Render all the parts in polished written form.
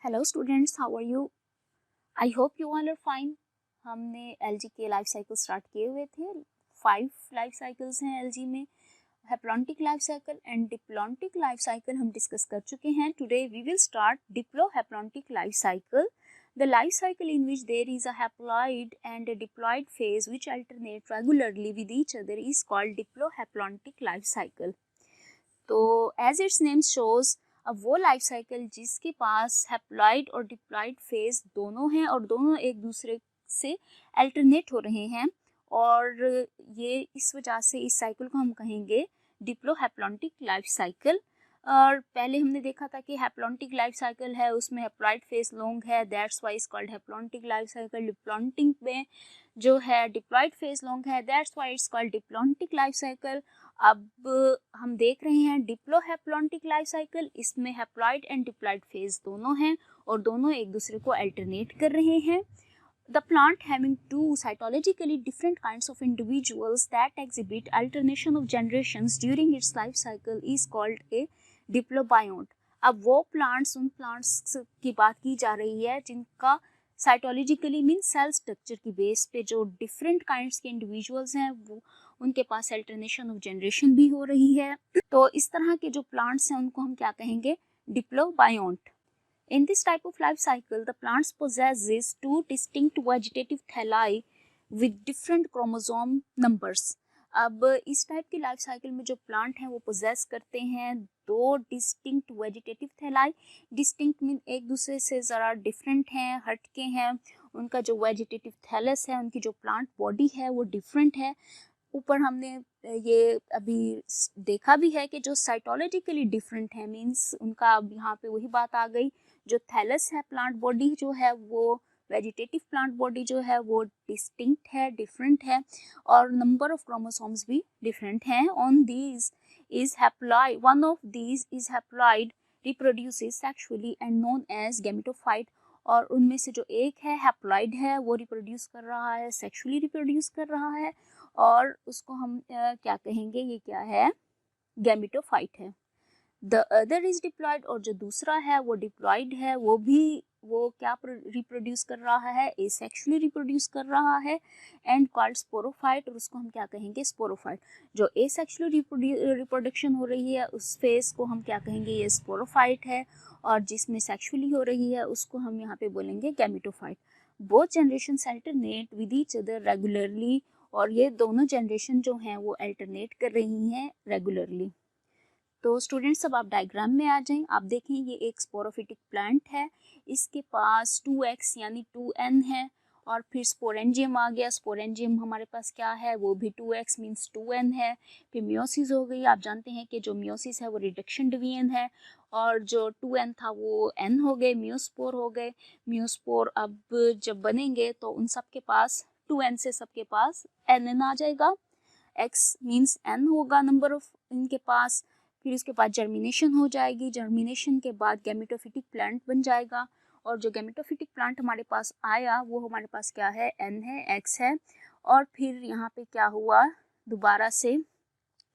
Hello students, how are you? I hope you all are fine. हमने algae के life cycle start किए हुए थे। 5 लाइफ साइकिल्स हैं एलजी में। Haplontic life cycle and diplontic life cycle हम discuss कर चुके हैं। Today we will start diplohaplontic life cycle. The life cycle in which there is a haploid and a diploid phase which alternate regularly with each other is called diplohaploidic life cycle. तो as its name shows, अब वो life cycle जिसके पास haploid और diploid phase दोनों हैं और दोनों एक दूसरे से अल्टरनेट हो रहे हैं, और ये इस वजह से इस साइकिल को हम कहेंगे डिप्लोहैप्लॉन्टिक लाइफ साइकिल. और पहले हमने देखा था कि हैप्लॉन्टिक लाइफ साइकिल है, उसमें हैप्लॉइड फेज लॉन्ग है, that's why is called haplontic life cycle. Diplontic में जो है डिप्लॉइड फेज लॉन्ग है, that's why it's called diplontic life cycle. अब हम देख रहे हैं डिप्लोहैप्लॉन्टिक लाइफ साइकिल. इसमें हैप्लॉइड एंड डिप्लॉइड फेज दोनों हैं और दोनों एक दूसरे को अल्टरनेट कर रहे हैं. The plant having two cytologically different kinds of individuals that exhibit alternation of generations during its life cycle is called a diplobionte. अब वो प्लांट्स, उन प्लांट्स की बात की जा रही है जिनका साइटोलॉजिकली मीन सेल स्ट्रक्चर की बेस पे जो डिफरेंट काइंड्स के इंडिविजुअल्स हैं, वो उनके पास अल्टरनेशन ऑफ जनरेशन भी हो रही है. तो इस तरह के जो प्लांट्स हैं उनको हम क्या कहेंगे? डिप्लोबायोंट. In this type of life cycle, the plants possesses two distinct vegetative thalli with different chromosome numbers. अब इस टाइप की लाइफ साइकिल में जो प्लांट हैं वो पोजेस करते हैं दो डिस्टिंक्ट वेजिटेटिव थैलाई. डिस्टिंक्ट मीन एक दूसरे से ज़रा डिफरेंट हैं, हटके हैं. उनका जो वेजिटेटिव थैलस है, उनकी जो प्लांट बॉडी है वो डिफरेंट है. ऊपर हमने ये अभी देखा भी है कि जो साइटोलॉजिकली डिफरेंट है मीन्स उनका, अब यहाँ पे वही बात आ गई, जो थैलस है प्लांट बॉडी जो है वो वेजिटेटिव प्लांट बॉडी जो है वो डिस्टिंक्ट है, डिफरेंट है, और नंबर ऑफ क्रोमोसोम्स भी डिफरेंट हैं. One these is haploid, one of these is haploid reproduces sexually and known as gametophyte. और उनमें से जो एक है हैप्लॉइड है वो रिप्रोड्यूस कर रहा है, सेक्सुअली रिप्रोड्यूस कर रहा है, और उसको हम क्या कहेंगे? ये क्या है? गैमेटोफाइट है. द अदर इज डिप्लॉइड, और जो दूसरा है वो डिप्लॉइड है, वो क्या रिप्रोड्यूस कर रहा है? एसेक्सुअली रिप्रोड्यूस कर रहा है एंड कॉल्ड स्पोरोफाइट, और उसको हम क्या कहेंगे? स्पोरोफाइट. जो एसेक्सुअल रिप्रोडक्शन हो रही है उस फेज को हम क्या कहेंगे? ये स्पोरोफाइट है, और जिसमें सेक्सुअली हो रही है उसको हम यहाँ पे बोलेंगे gametophyte. Both generation alternate with each other regularly, और ये दोनों जनरेशन जो हैं वो अल्टरनेट कर रही हैं रेगुलरली. तो स्टूडेंट्स, अब आप डायग्राम में आ जाएं. आप देखें ये एक स्पोरोफिटिक प्लांट है, इसके पास 2x यानी 2n है, और फिर स्पोरेंजियम आ गया. स्पोरेंजियम हमारे पास क्या है? वो भी 2x मीन्स 2n है. फिर मियोसिस हो गई. आप जानते हैं कि जो मियोसिस है वो रिडक्शन डिवीजन है, और जो 2n था वो n हो गए, मियोस्पोर हो गए. मियोस्पोर अब जब बनेंगे तो उन सब के पास 2n से सबके पास nn आ जाएगा. x मीन्स n होगा नंबर ऑफ इनके पास. फिर उसके बाद जर्मिनेशन हो जाएगी. जर्मिनेशन के बाद गैमेटोफिटिक प्लांट बन जाएगा, और जो गैमेटोफिटिक प्लांट हमारे पास आया वो हमारे पास क्या है? n है, x है. और फिर यहाँ पे क्या हुआ? दोबारा से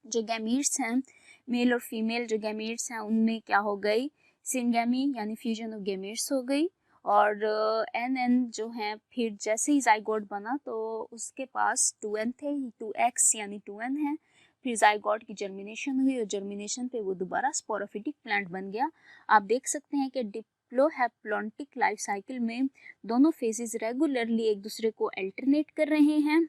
जो गैमीट्स हैं, मेल और फीमेल जो गैमीट्स हैं, उनमें क्या हो गई? सिनगैमी यानी फ्यूजन ऑफ गैमीट्स हो गई. और n जो हैं, फिर जैसे ही जाइगोट बना तो उसके पास 2n थे, 2x यानी 2n है. फिर जाइगोट की जर्मिनेशन हुई, और जर्मिनेशन पे वो दोबारा स्पोरोफिटिक प्लांट बन गया. आप देख सकते हैं कि डिप्लोहैप्लॉन्टिक लाइफ साइकिल में दोनों फेजेस रेगुलरली एक दूसरे को अल्टरनेट कर रहे हैं.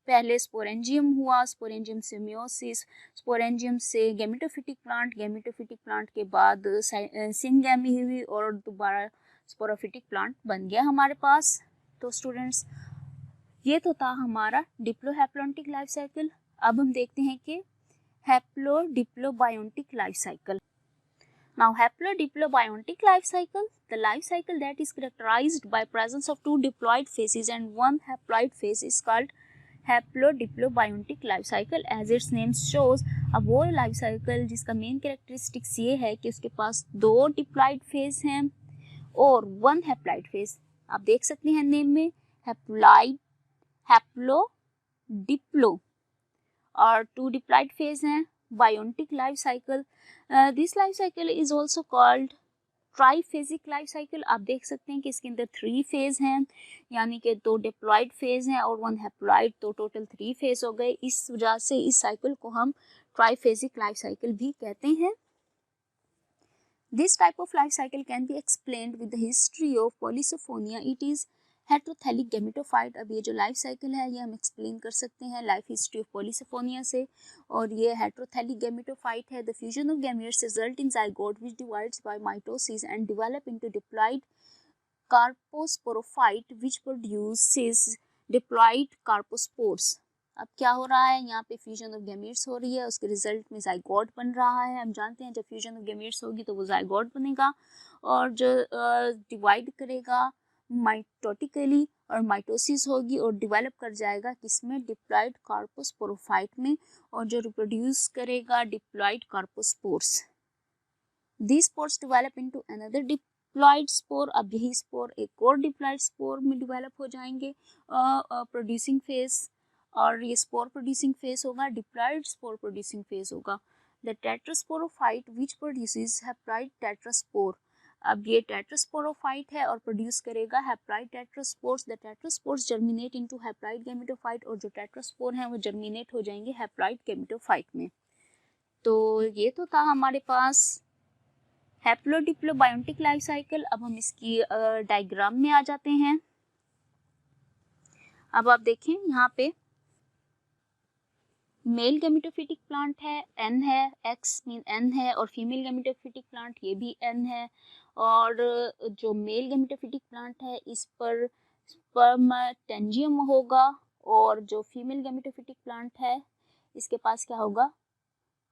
पहले स्पोरेंजियम हुआ, स्पोरेंजियम से मियोसिस, स्पोरेंजियम से गैमेटोफिटिक प्लांट, गैमेटोफिटिक प्लांट के बाद सिनगैमी हुई, और दोबारा स्पोरोफिटिक प्लांट बन गया हमारे पास. तो स्टूडेंट्स, ये तो था हमारा डिप्लोहैप्लॉन्टिक लाइफ साइकिल. अब हम देखते हैं कि haplodiplobiontic life cycle. Now, haplodiplobiontic life cycle, the life cycle that is characterized by presence of two diploid phases and one haploid phase is called haplodiplobiontic life cycle. As its name shows, अब वो life cycle जिसका main characteristics ये है कि उसके पास दो diploid phase हैं और वन हैप्लॉइड फेज. आप देख सकते हैं नेम में हैप्लॉइड, हैप्लो, डिप्लो, और टू डिप्लॉइड फेज हैं. Biontic life cycle, this life cycle is also called triphasic life cycle आप देख सकते हैं कि इसके अंदर 3 फेज हैं, यानी कि 2 डिप्लॉयड फेज हैं और 1 हैप्लॉयड, तो टोटल 3 फेज हो गए। इस वजह से इस साइकिल को हम ट्राईफेजिक लाइफ साइकिल भी कहते हैं। This type of life cycle can be explained with the history of Polysophonia. It is heterothallic gametophyte. अब ये जो लाइफ साइकिल है ये हम एक्सप्लेन कर सकते हैं लाइफ हिस्ट्री ऑफ पॉलीसोफोनिया से, और ये हेट्रोथैलिक गैमेटोफाइट है। The fusion of gametes result in zygote which divides by mitosis and develop into diploid carposporophyte which produces diploid carpospores. अब क्या हो रहा है, यहाँ पे फ्यूजन ऑफ गैमेट्स हो रही है, उसके रिजल्ट में जाइगोट बन रहा है। हम जानते हैं जब फ्यूजन ऑफ गैमेट्स होगी तो वो जाइगोट बनेगा, और जो डिवाइड करेगा माइटोटिकली, और माइटोसिस होगी और डेवलप कर जाएगा किसमें, डिप्लॉयड कार्पोस्पोरोफाइट में, और जो रिप्रोड्यूस करेगा diploid carpospores. This spores develop into another diploid spore. अब यही स्पोर एक और डिप्लॉयड स्पोर में डेवलप हो जाएंगे प्रोड्यूसिंग फेज, और ये स्पोर प्रोड्यूसिंग फेज होगा, डिप्लॉयड स्पोर प्रोड्यूसिंग फेज होगा। The tetrasporophyte which produces haploid tetraspore. अब ये टेट्रास्पोरोफाइट है और प्रोड्यूस करेगा haploid tetraspores. The tetraspores germinate into haploid gametophyte, और जो टेट्रास्पोर हैं वो जर्मिनेट हो जाएंगे हैप्लॉयड गैमेटोफाइट में। तो ये तो था हमारे पास हैप्लोडिप्लोबायोटिक लाइफ साइकिल। अब हम इसकी डायग्राम में आ जाते हैं। अब आप देखें यहाँ पे मेल गैमेटोफिटिक प्लांट है, एन है, एक्स मीन एन है, और फीमेल गैमेटोफिटिक प्लांट ये भी एन है। और जो मेल गैमेटोफिटिक प्लांट है इस पर स्पर्मेटेंजियम होगा, और जो फीमेल गैमेटोफिटिक प्लांट है इसके पास क्या होगा,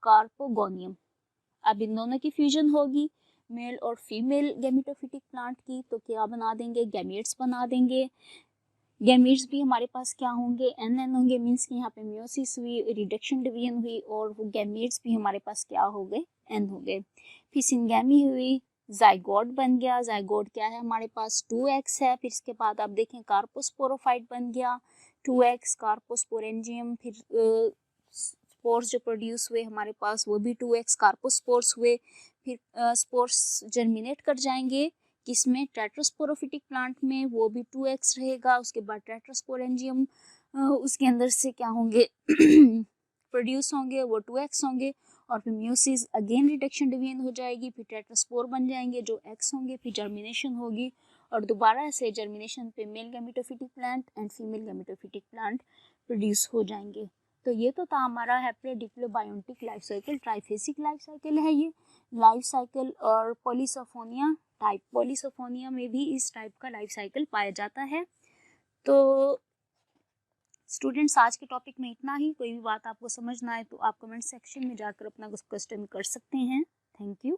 कार्पोगोनियम। अब इन दोनों की फ्यूजन होगी मेल और फीमेल गैमेटोफिटिक प्लांट की, तो क्या बना देंगे, गैमेट्स बना देंगे। गैमेट्स भी हमारे पास क्या होंगे, एन एन होंगे, मीन्स कि यहाँ पे मियोसिस हुई, रिडक्शन डिवीजन हुई, और वो गैमेट्स भी हमारे पास क्या हो गए, एन हो गए। फिर सिंगैमी हुई, जाइगोट बन गया। जाइगोट क्या है हमारे पास, 2x है। फिर इसके बाद आप देखें कार्पोस्पोरोफाइट बन गया, 2x कार्पोस्पोरेंजियम। फिर स्पोर्स जो प्रोड्यूस हुए हमारे पास वो भी 2x कार्पोस्पोर्स हुए। फिर स्पोर्स जर्मिनेट कर जाएंगे किसमें, टेट्रास्पोरोफिटिक प्लांट में, वो भी 2x रहेगा। उसके बाद टेट्रास्पोरेंजियम उसके अंदर से क्या होंगे प्रोड्यूस होंगे, वो 2x होंगे। और फिर म्यूसिस अगेन रिडक्शन डिवीजन हो जाएगी, फिर टेट्रास्पोर बन जाएंगे जो x होंगे, फिर जर्मिनेशन होगी, और दोबारा से जर्मिनेशन पे male gametophytic plant and female gametophytic plant produce हो जाएंगे। तो ये तो था हमारा haplodiplobiotic life cycle. Triphasic life cycle है ये लाइफ साइकिल, और पॉलीसोफोनिया टाइप, पॉलीसोफोनिया में भी इस टाइप का लाइफ साइकिल पाया जाता है। तो स्टूडेंट्स आज के टॉपिक में इतना ही। कोई भी बात आपको समझ ना आए तो आप कमेंट सेक्शन में जाकर अपना क्वेश्चन कर सकते हैं। Thank you.